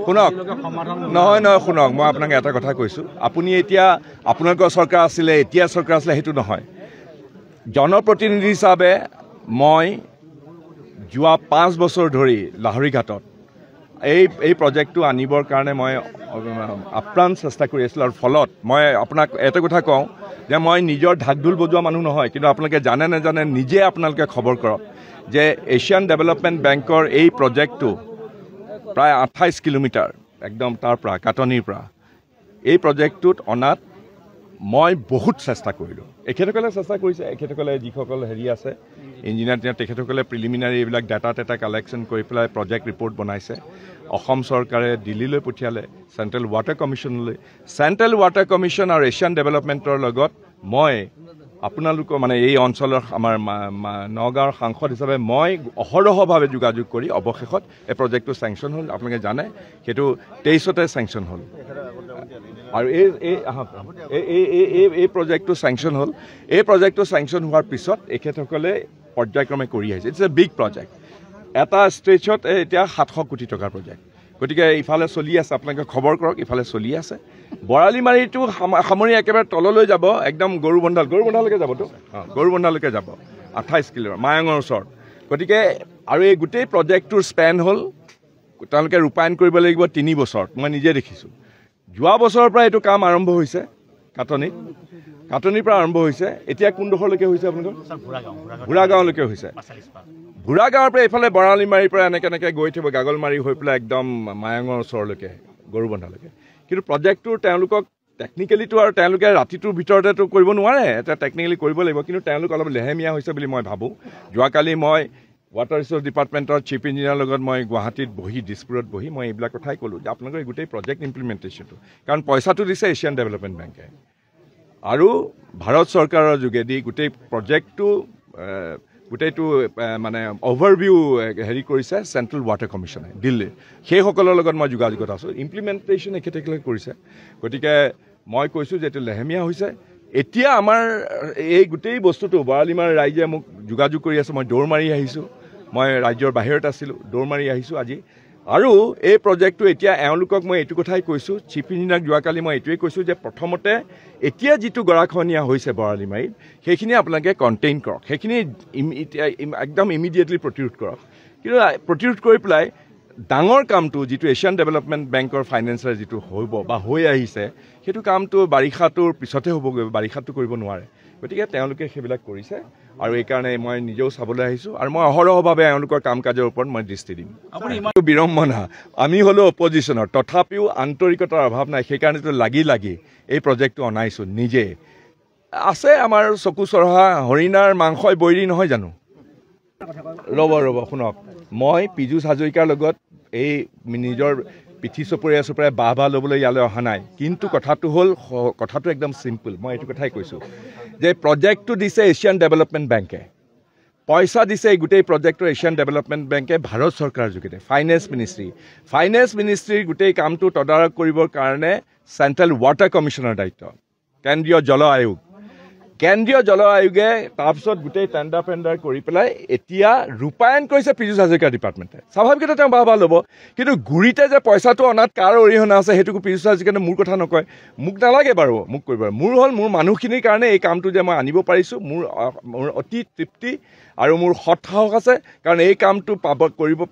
শুনক নহয় নহয় শুনক মই আপোনাক এটা কথা কৈছোঁ আপুনি এতিয়া আপোনালোকৰ চৰকাৰ আছিলে এতিয়া চৰকাৰ আছিলে সেইটো নহয় জনপ্ৰতিনিধি হিচাপে মই যোৱা 5 বছৰ ধৰি লাহৰীঘাটত এই প্ৰজেক্টটো আনিবৰ কাৰণে মই আপ্ৰাণ চেষ্টা কৰি আছিলোঁ আৰু ফলত মই আপোনাক এটা কথা কওঁ যে মই নিজৰ ঢাকঢোল বজোৱা মানুহ নহয় কিন্তু আপোনালোকে জানে নাজানে নিজে আপোনালোকে খবৰ কৰক যে এছিয়ান ডেভেলপমেণ্ট বেংকৰ এই প্ৰজেক্টটো প্ৰায় 28 কিলোমিটাৰ একদম তাৰ পৰা কাটনিৰ পৰা এই প্ৰজেক্টটোত অনাত মই বহুত চেষ্টা কৰিলোঁ এখেতসকলে চেষ্টা কৰিছে এখেতসকলে যিসকল হেৰি আছে ইঞ্জিনিয়াৰ তেখেতসকলে প্ৰিলিমিনাৰী এইবিলাক ডাটা কালেকশ্যন কৰি পেলাই প্ৰজেক্ট ৰিপৰ্ট বনাইছে অসম চৰকাৰে দিল্লীলৈ পঠিয়ালে চেণ্ট্ৰেল ৱাটাৰ কমিশ্যনলৈ চেণ্ট্ৰেল ৱাটাৰ কমিশ্যন আৰু এছিয়ান ডেভেলপমেণ্টৰ লগত মই আপোনালোকৰ মানে এই অঞ্চলৰ আমাৰ নগাঁৱৰ সাংসদ হিচাপে মই অহৰহভাৱে যোগাযোগ কৰি অৱশেষত এই প্ৰজেক্টটো চেংচন হ'ল আপোনালোকে জানে সেইটো 23তে চেংচন হ'ল আৰু এই প্ৰজেক্টটো চেংচন হ'ল এই প্ৰজেক্টটো চেংচন হোৱাৰ পিছত এখেতসকলে পৰ্যায়ক্ৰমে কৰি আহিছে ইটছ এ বিগ প্ৰজেক্ট এটা ষ্টেজত এতিয়া 700 কোটি টকাৰ প্ৰজেক্ট গতিকে ইফালে চলি আছে আপোনালোকে খবৰ কৰক ইফালে চলি আছে বৰালিমাৰীটো সামৰি একেবাৰে তললৈ যাব একদম গৰুবন্ধালৈকে যাবতো গৰুবন্ধালৈকে যাব 28 কিলো মায়ঙৰ ওচৰত গতিকে আৰু এই গোটেই প্ৰজেক্টটোৰ স্পেন হ'ল তেওঁলোকে ৰূপায়ণ কৰিব লাগিব 3 বছৰত মই নিজে দেখিছোঁ যোৱা বছৰৰ পৰা এইটো কাম আৰম্ভ হৈছে কাটনিৰ পৰা আৰম্ভ হৈছে এতিয়া কোনডোখৰলৈকে হৈছে আপোনালোকৰ ভুৰাগাঁৱলৈকে হৈছে ভুৰাগাঁৱৰ পৰা এইফালে বৰালিমাৰীৰ পৰা এনেকৈ গৈ থাকিব গাগলমাৰী হৈ পেলাই একদম মায়ঙৰ ওচৰলৈকে গৰুবন্ধালৈকে কিন্তু প্ৰজেক্টটোৰ তেওঁলোকক টেকনিকেলিটো আৰু তেওঁলোকে ৰাতিটোৰ ভিতৰতেতো কৰিব নোৱাৰে এটা টেকনিকেলি কৰিব লাগিব কিন্তু তেওঁলোক অলপ লেহেমীয়া হৈছে বুলি মই ভাবোঁ যোৱাকালি মই ৱাটাৰ ৰিচোৰ্চ ডিপাৰ্টমেণ্টৰ চিফ ইঞ্জিনিয়াৰৰ লগত মই গুৱাহাটীত বহি দিছপুৰত বহি মই এইবিলাক কথাই ক'লোঁ যে আপোনালোকৰ গোটেই প্ৰজেক্ট ইমপ্লিমেণ্টেশ্যনটো কাৰণ পইচাটো দিছে এছিয়ান ডেভেলপমেণ্ট বেংকে আৰু ভাৰত চৰকাৰৰ যোগেদি গোটেই প্ৰজেক্টটো গোটেইটো মানে অভাৰভিউ হেৰি কৰিছে চেণ্ট্ৰেল ৱাটাৰ কমিশ্যনে দিল্লীৰ সেইসকলৰ লগত মই যোগাযোগত আছোঁ ইমপ্লিমেণ্টেশ্যন এখেতসকলে কৰিছে গতিকে মই কৈছোঁ যে এইটো লেহেমীয়া হৈছে এতিয়া আমাৰ এই গোটেই বস্তুটো বৰালিমাৰ ৰাইজে মোক যোগাযোগ কৰি আছে মই দৌৰ মাৰি আহিছোঁ মই ৰাজ্যৰ বাহিৰত আছিলোঁ দৌৰ মাৰি আহিছোঁ আজি আৰু এই প্ৰজেক্টটো এতিয়া এওঁলোকক মই এইটো কথাই কৈছোঁ চিফ ইঞ্জিনিয়াৰক যোৱাকালি মই এইটোৱেই কৈছোঁ যে প্ৰথমতে এতিয়া যিটো গৰাখহনীয়া হৈছে বৰালিমাৰীত সেইখিনি আপোনালোকে কণ্টেইন কৰক সেইখিনি একদম ইমিডিয়েটলি প্ৰতিৰোধ কৰক কিন্তু প্ৰতিৰোধ কৰি পেলাই ডাঙৰ কামটো যিটো এছিয়ান ডেভেলপমেণ্ট বেংকৰ ফাইনেন্সেৰে যিটো হ'ব বা হৈ আহিছে সেইটো কামটো বাৰিষাটোৰ পিছতহে হ'বগৈ বাৰিষাটো কৰিব নোৱাৰে গতিকে তেওঁলোকে সেইবিলাক কৰিছে আৰু এইকাৰণে মই নিজেও চাবলৈ আহিছোঁ আৰু মই অহৰহভাৱে এওঁলোকৰ কাম কাজৰ ওপৰত মই দৃষ্টি দিম আপুনি ইমান বিড়ম্বনা আমি হ'লেও অপজিশ্যনৰ তথাপিও আন্তৰিকতাৰ অভাৱ নাই সেইকাৰণেতো লাগি এই প্ৰজেক্টটো অনাইছোঁ নিজে আছে আমাৰ চকু চৰহা হৰিণাৰ মাংসই বৈৰী নহয় জানো ৰ'ব শুনক মই পীযুষ হাজৰিকাৰ লগত এই নিজৰ পিঠি চপৰীয়া বাহ ল'বলৈ ইয়ালৈ অহা নাই কিন্তু কথাটো একদম চিম্পল মই এইটো কথাই কৈছোঁ যে প্ৰজেক্টটো দিছে এছিয়ান ডেভেলপমেণ্ট বেংকে পইচা দিছে এই গোটেই প্ৰজেক্টৰ এছিয়ান ডেভেলপমেণ্ট বেংকে ভাৰত চৰকাৰৰ যোগেদি ফাইনেন্স মিনিষ্ট্ৰীৰ গোটেই কামটো তদাৰক কৰিবৰ কাৰণে চেণ্ট্ৰেল ৱাটাৰ কমিশ্যনৰ দায়িত্ব কেন্দ্ৰীয় জল আয়োগে তাৰপিছত গোটেই টেণ্ডাৰ কৰি পেলাই এতিয়া ৰূপায়ণ কৰিছে পীযুষ হাজৰিকাৰ ডিপাৰ্টমেণ্টে স্বাভাৱিকতে তেওঁ বাহ ল'ব কিন্তু গুৰিতে যে পইচাটো অনাত কাৰ অৰিহণা আছে সেইটোকো পীযুষ হাজৰিকাই মোৰ কথা নকয় মোক নালাগে বাৰু মোক কৰিব মোৰ হ'ল মোৰ মানুহখিনিৰ কাৰণে এই কামটো যে মই আনিব পাৰিছোঁ মোৰ অতি তৃপ্তি আৰু মোৰ সৎসাহস আছে কাৰণ এই কামটো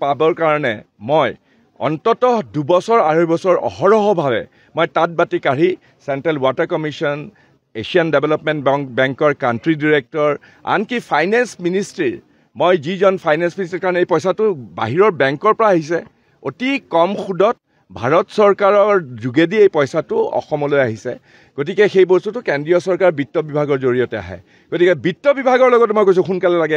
পাবৰ কাৰণে মই অন্ততঃ 2 বছৰ 2.5 বছৰ অহৰহভাৱে মই তাঁত বাতি কাঢ়ি central water commission Asian development বেংকৰ কাণ্ট্ৰি ডিৰেক্টৰ আনকি ফাইনেন্স মিনিষ্ট্ৰীৰ মই যিজন ফাইনেন্স মিনিষ্ট্ৰীৰ কাৰণে এই পইচাটো বাহিৰৰ বেংকৰ পৰা আহিছে অতি কম সুদত ভাৰত চৰকাৰৰ যোগেদি এই পইচাটো অসমলৈ আহিছে গতিকে সেই বস্তুটো কেন্দ্ৰীয় চৰকাৰ বিত্ত বিভাগৰ জৰিয়তে আহে গতিকে বিত্ত বিভাগৰ লগত মই কৈছোঁ সোনকালে লাগে